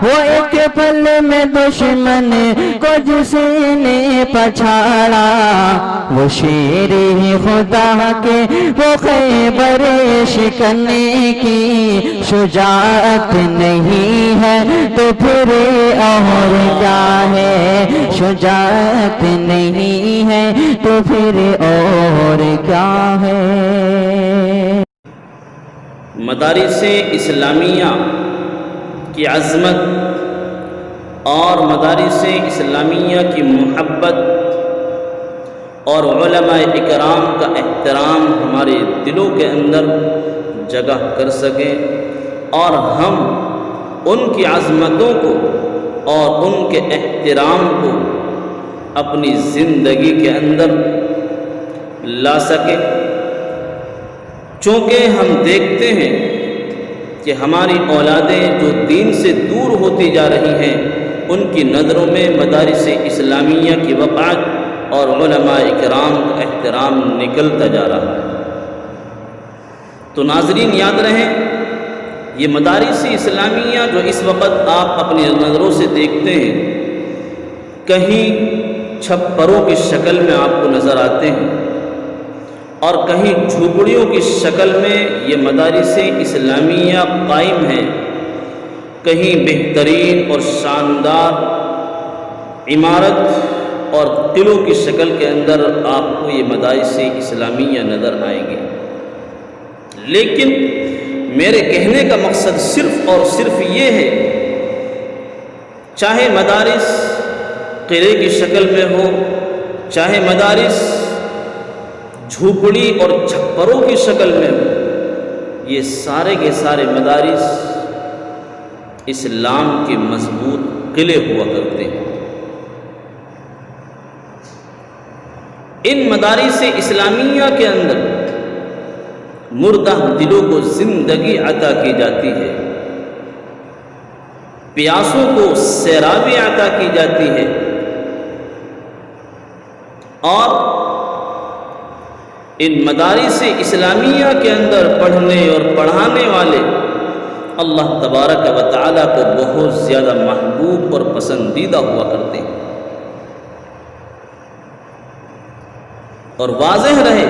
وہ ایک پل میں دشمن کو جس نے پچھاڑا، وہ شیر خدا کے وہ خیبر شکننے کی شجاعت نہیں ہے تو پھر اور کیا ہے، شجاعت نہیں ہے تو پھر اور کیا ہے۔ مدارس اسلامیہ کی عظمت اور مدارس اسلامیہ کی محبت اور علماء اکرام کا احترام ہمارے دلوں کے اندر جگہ کر سکیں اور ہم ان کی عظمتوں کو اور ان کے احترام کو اپنی زندگی کے اندر لا سکیں، چونکہ ہم دیکھتے ہیں کہ ہماری اولادیں جو دین سے دور ہوتی جا رہی ہیں، ان کی نظروں میں مدارس اسلامیہ کی وقعت اور علماء اکرام کا احترام نکلتا جا رہا ہے۔ تو ناظرین یاد رہیں، یہ مدارس اسلامیہ جو اس وقت آپ اپنی نظروں سے دیکھتے ہیں، کہیں چھپروں کی شکل میں آپ کو نظر آتے ہیں اور کہیں جھوپڑیوں کی شکل میں یہ مدارس اسلامیہ قائم ہیں، کہیں بہترین اور شاندار عمارت اور قلعوں کی شکل کے اندر آپ کو یہ مدارس اسلامیہ نظر آئیں گے۔ لیکن میرے کہنے کا مقصد صرف اور صرف یہ ہے، چاہے مدارس قلعے کی شکل میں ہو، چاہے مدارس جھوپڑی اور چھپروں کی شکل میں ہو، یہ سارے کے سارے مدارس اسلام کے مضبوط قلعے ہوا کرتے ہیں۔ ان مدارس اسلامیہ کے اندر مردہ دلوں کو زندگی عطا کی جاتی ہے، پیاسوں کو سیرابی عطا کی جاتی ہے، اور ان مدارس اسلامیہ کے اندر پڑھنے اور پڑھانے والے اللہ تبارک و تعالیٰ کو بہت زیادہ محبوب اور پسندیدہ ہوا کرتے ہیں۔ اور واضح رہے،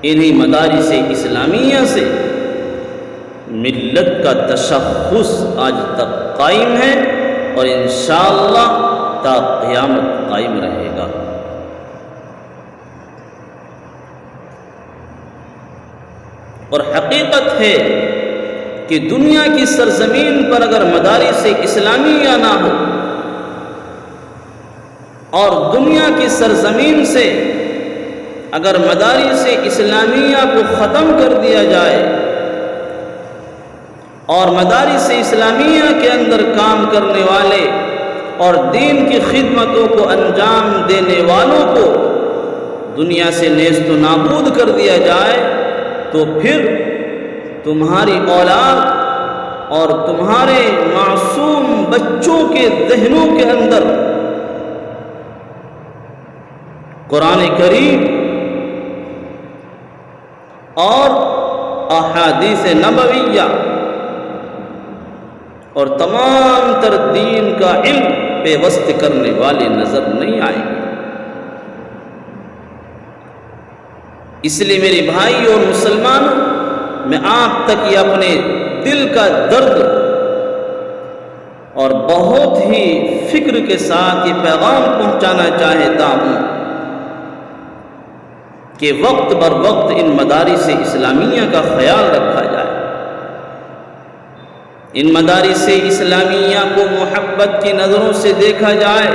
انہی مدارس اسلامیہ سے ملت کا تشخص آج تک قائم ہے اور انشاءاللہ تا قیامت قائم رہے گا۔ اور حقیقت ہے کہ دنیا کی سرزمین پر اگر مدارس اسلامیہ نہ ہو اور دنیا کی سرزمین سے اگر مدارس اسلامیہ کو ختم کر دیا جائے اور مدارس اسلامیہ کے اندر کام کرنے والے اور دین کی خدمتوں کو انجام دینے والوں کو دنیا سے نیست و نابود کر دیا جائے، تو پھر تمہاری اولاد اور تمہارے معصوم بچوں کے ذہنوں کے اندر قرآن کریم اور احادیث نبویہ اور تمام تر دین کا علم پیوست کرنے والے نظر نہیں آئیں گے۔ اس لیے میرے بھائی اور مسلمانوں، میں آپ تک یہ اپنے دل کا درد اور بہت ہی فکر کے ساتھ یہ پیغام پہنچانا چاہتا ہوں کہ وقت بر وقت ان مدارس اسلامیہ کا خیال رکھا جائے، ان مدارس اسلامیہ کو محبت کی نظروں سے دیکھا جائے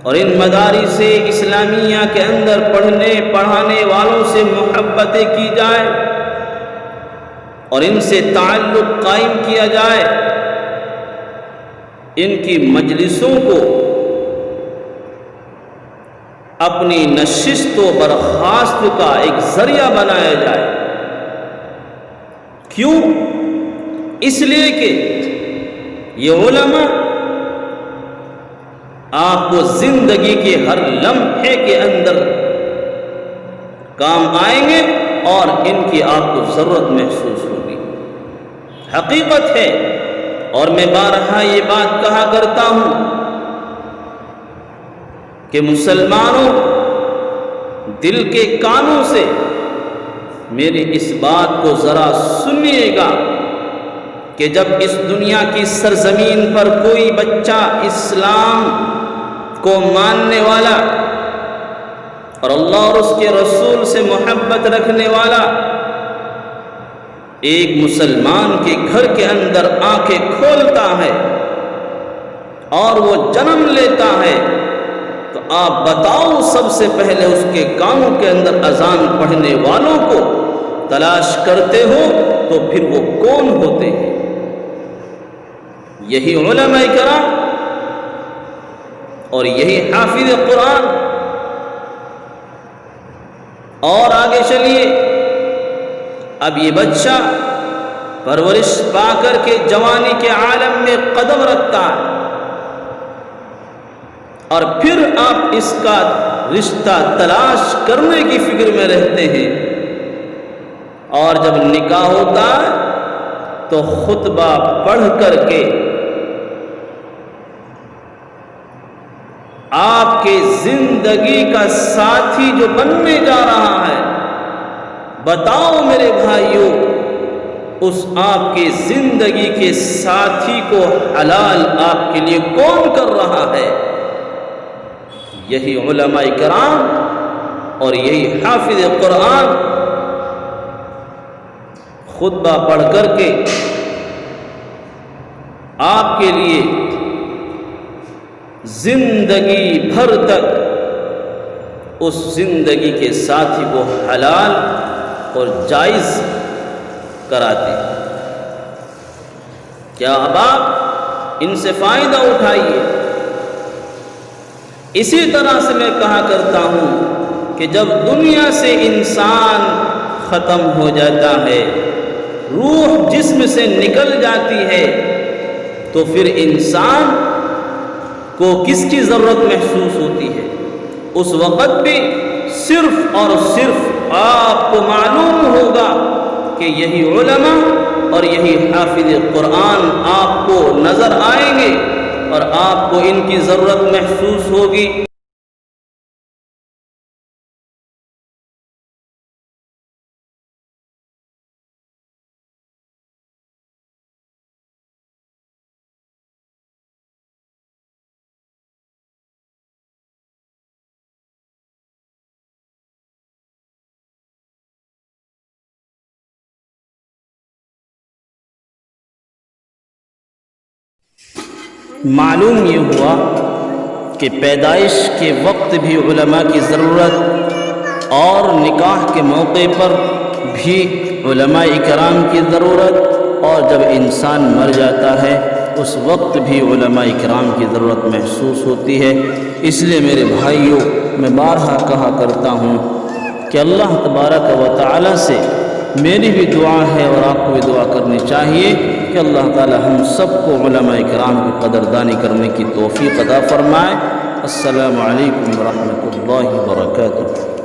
اور ان مدارس اسلامیہ کے اندر پڑھنے پڑھانے والوں سے محبتیں کی جائے اور ان سے تعلق قائم کیا جائے، ان کی مجلسوں کو اپنی نشست و برخاست کا ایک ذریعہ بنایا جائے۔ کیوں؟ اس لیے کہ یہ علماء آپ کو زندگی کے ہر لمحے کے اندر کام آئیں گے اور ان کی آپ کو ضرورت محسوس ہوگی۔ حقیقت ہے، اور میں بارہا یہ بات کہا کرتا ہوں کہ مسلمانوں دل کے کانوں سے میری اس بات کو ذرا سنیے گا کہ جب اس دنیا کی سرزمین پر کوئی بچہ اسلام کو ماننے والا اور اللہ اور اس کے رسول سے محبت رکھنے والا ایک مسلمان کے گھر کے اندر آنکھیں کھولتا ہے اور وہ جنم لیتا ہے، تو آپ بتاؤ سب سے پہلے اس کے کانوں کے اندر اذان پڑھنے والوں کو تلاش کرتے ہو تو پھر وہ کون ہوتے ہیں؟ یہی علماء کرام اور یہی حافظ قرآن۔ اور آگے چلیے، اب یہ بچہ پرورش پا کر کے جوانی کے عالم میں قدم رکھتا ہے، اور پھر آپ اس کا رشتہ تلاش کرنے کی فکر میں رہتے ہیں، اور جب نکاح ہوتا ہے تو خطبہ پڑھ کر کے آپ کے زندگی کا ساتھی جو بننے جا رہا ہے، بتاؤ میرے بھائیوں اس آپ کے زندگی کے ساتھی کو حلال آپ کے لیے کون کر رہا ہے؟ یہی علماء کرام اور یہی حافظ قرآن خطبہ پڑھ کر کے آپ کے لیے زندگی بھر تک اس زندگی کے ساتھی کو حلال اور جائز کراتے ہیں۔ کیا اب آپ ان سے فائدہ اٹھائیے۔ اسی طرح سے میں کہا کرتا ہوں کہ جب دنیا سے انسان ختم ہو جاتا ہے، روح جسم سے نکل جاتی ہے، تو پھر انسان کو کس کی ضرورت محسوس ہوتی ہے؟ اس وقت بھی صرف اور صرف آپ کو معلوم ہوگا کہ یہی علماء اور یہی حافظ قرآن آپ کو نظر آئیں گے اور آپ کو ان کی ضرورت محسوس ہوگی۔ معلوم یہ ہوا کہ پیدائش کے وقت بھی علماء کی ضرورت اور نکاح کے موقع پر بھی علماء کرام کی ضرورت، اور جب انسان مر جاتا ہے اس وقت بھی علماء کرام کی ضرورت محسوس ہوتی ہے۔ اس لیے میرے بھائیوں، میں بارہا کہا کرتا ہوں کہ اللہ تبارک و تعالی سے میری بھی دعا ہے اور آپ کو بھی دعا کرنی چاہیے کہ اللہ تعالی ہم سب کو علماء کرام کی قدردانی کرنے کی توفیق عطا فرمائے۔ السلام علیکم ورحمۃ اللہ وبرکاتہ۔